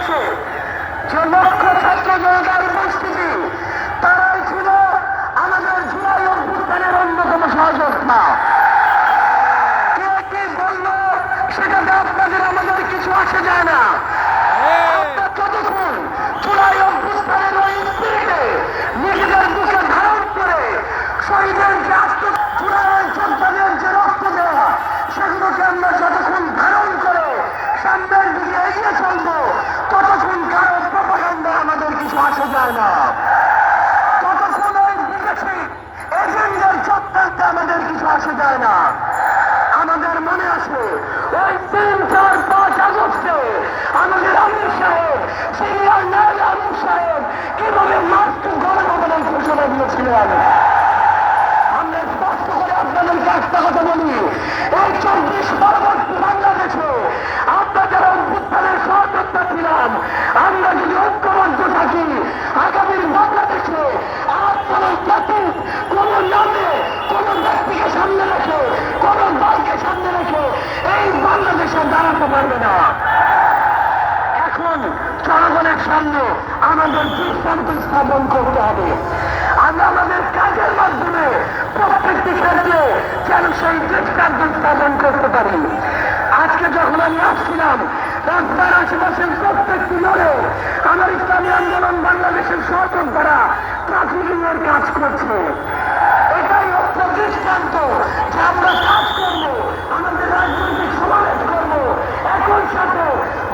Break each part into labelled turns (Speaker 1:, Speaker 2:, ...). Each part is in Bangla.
Speaker 1: বাংলাদেশে যে লক্ষ ছাত্র জনতার উপস্থিতি, তারাই ছিল আমাদের জুলাই অভ্যুত্থানের অন্যতম সহযোদ্ধা। কে কি বলল সেটাতে আপনাদের আমাদের কিছু আসে যায় না। যতক্ষণ জুলাই অভ্যুত্থানের ওই স্পিরিটে নিজেদের বুকে ধারণ করে শহীদের যে জুলাই যোদ্ধাদের যে রক্ত দেওয়া, সেগুলোকে আমরা যতক্ষণ ধারণ করে সামনের দিকে এগিয়ে চলবো, ততক্ষণ কারো প্রপাগান্ডা আমাদের কিছু আসে যায় না। ততক্ষণ ওই বিদেশি এজেন্টদের চক্রান্তে আমাদের কিছু আসে যায় না। আমাদের মনে আছে ওই 3, 4, 5 আগস্টে আমাদের আমির সাহেব, সিনিয়র নায়ক আমির সাহেব কিভাবে মাস্ক গণভবনের ঘোষণা দিয়েছিলেন। আমরা স্পষ্ট করে আপনাদেরকে একটা কথা বলি, এই 24 পরবর্তী বাংলাদেশে আমরা যারা অভ্যুত্থানের সহযোদ্ধা ছিলাম, আমরা যদি ঐক্যবদ্ধ থাকি, আগামীর বাংলাদেশে আর কোন জাতি, কোন নামে, কোন ব্যক্তিকে সামনে রেখে, কোন দলকে সামনে রেখে এই বাংলাদেশে দাঁড়াতে পারবে না। এখন জনগণের সামনে আমাদের দৃষ্টান্ত স্থাপন করতে হবে। আমরা আমাদের কাজের মাধ্যমে প্রত্যেকটি ক্ষেত্রে যেন সেই দৃষ্টান্ত স্থাপন করতে পারি। আজকে যখন আমি আসছিলাম, রাস্তার আশেপাশের প্রত্যেকটি মোড়ে আমার ইসলামী আন্দোলন বাংলাদেশের সহযোদ্ধারা ট্রাফিকিংয়ের কাজ করছে। এটাই হচ্ছে দৃষ্টান্ত যে আমরা কাজ করবো, আমাদের রাজনৈতিক সমাবেশ করবো, একই সাথে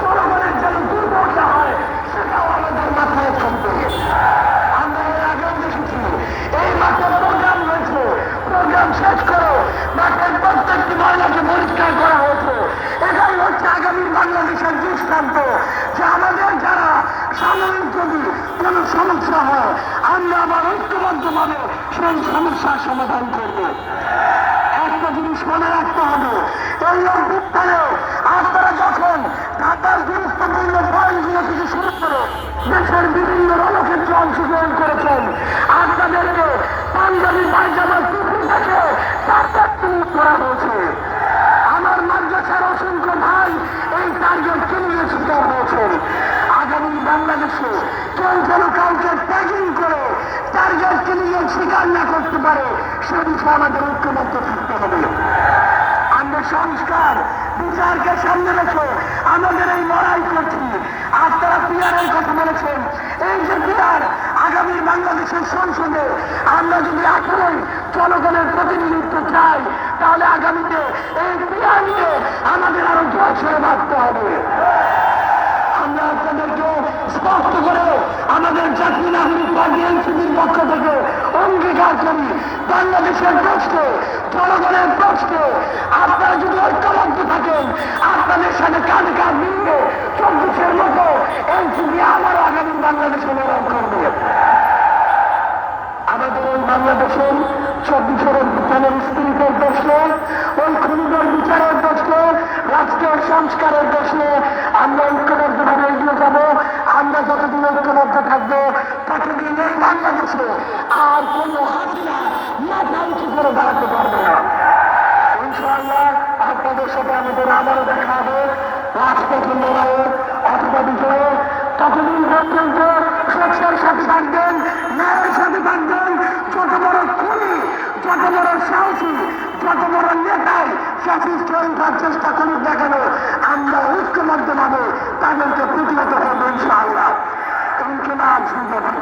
Speaker 1: জনগণের যেন দুর্ভোগ হয় সেটাও আমাদের মাথায় থাকবে। আমরা এর আগেও দেখেছি এই মাঠে প্রোগ্রাম হয়েছে, প্রোগ্রাম শেষ করো মাঠের প্রত্যেকটি ময়লাকে পরিষ্কার করা হয়েছে। এটাই হচ্ছে আগামী বাংলাদেশের দৃষ্টান্ত যে আমাদের যারা সাময়িক যদি কোনো সমস্যা হয়, আমরা আবার ঐক্যবদ্ধভাবে সেই সমস্যার সমাধান করব। একটা জিনিস মনে রাখতে হবে, এই অভ্যুত্থানে আপনারা যখন ঢাকার গুরুত্বপূর্ণ পয়েন্টগুলো থেকে শুরু করে দেশের বিভিন্ন রণক্ষেত্রে অংশগ্রহণ করেছেন, আপনাদেরকে পাঞ্জাবি পায়জামা টুপি থেকে করা হয়েছে। আমার মাদ্রাসার অসংখ্য ভাই এই টার্গেটকে নিয়ে শিকার হয়েছেন। আগামী বাংলাদেশে কেউ যেন কাউকে ট্যাগিং করে টার্গেটকে নিয়ে স্বীকার না করতে পারে, সে বিষয়ে আমাদের ঐক্যবদ্ধ থাকতে হবে। আমরা সংস্কার বিচারকে সামনে রেখে আমাদের এই লড়াই করছি। আপনারা পিয়ারের কথা বলেছেন, এই যে পিয়ার আগামী বাংলাদেশের সংসদে আমরা যদি এখনই জনগণের প্রতিনিধিত্ব চাই, তাহলে আগামীতে এই পিয়ার নিয়ে আমাদের আরো জোরসোরে ভাবতে হবে। আমরা আপনাদেরকে স্পষ্ট করে আমাদের জাতীয় নাগরিক পার্টি এনসিপির পক্ষ থেকে অঙ্গীকার করি, বাংলাদেশের প্রশ্নে, জনগণের প্রশ্নে আপনারা যদি ঐক্যবদ্ধ থাকেন, আপনাদের সাথে কাঁধে কাঁধ মিলিয়ে 24-এর মতো এনসিপি আবারও আগামী বাংলাদেশে লড়াই করবে। আমাদের ওই বাংলাদেশের 24-এর অভ্যুত্থানের স্পিরিটের প্রশ্নে, ওই খুনিদের বিচারের প্রশ্নে, রাষ্ট্রের সংস্কারের প্রশ্নে আমরা ঐক্যবদ্ধভাবে এগিয়ে যাব। আমরা যতদিন ঐক্যবদ্ধ থাকবো, ততদিন এই বাংলাদেশে আর কোনো হাসিনা মাথা উঁচু করে দাঁড়াতে পারবে না। ইনশাআল্লাহ আপনাদের সাথে আমাদের আবারও দেখা হবে রাজপথের লড়াইয়ে অথবা বিজয়ে। ততদিন পর্যন্ত সত্যের সাথে থাকবেন, ন্যায়ের সাথে থাকবেন। যত বড় খুনি, যত বড় সাহসী, যত বড় নেতাই ফ্যাসিস্ট হয়ে ওঠার চেষ্টা করুক না কেন, আমরা ঐক্যবদ্ধভাবে তাদেরকে প্রতিহত করবো ইনশাআল্লাহ। ইনকিলাব জিন্দাবাদ।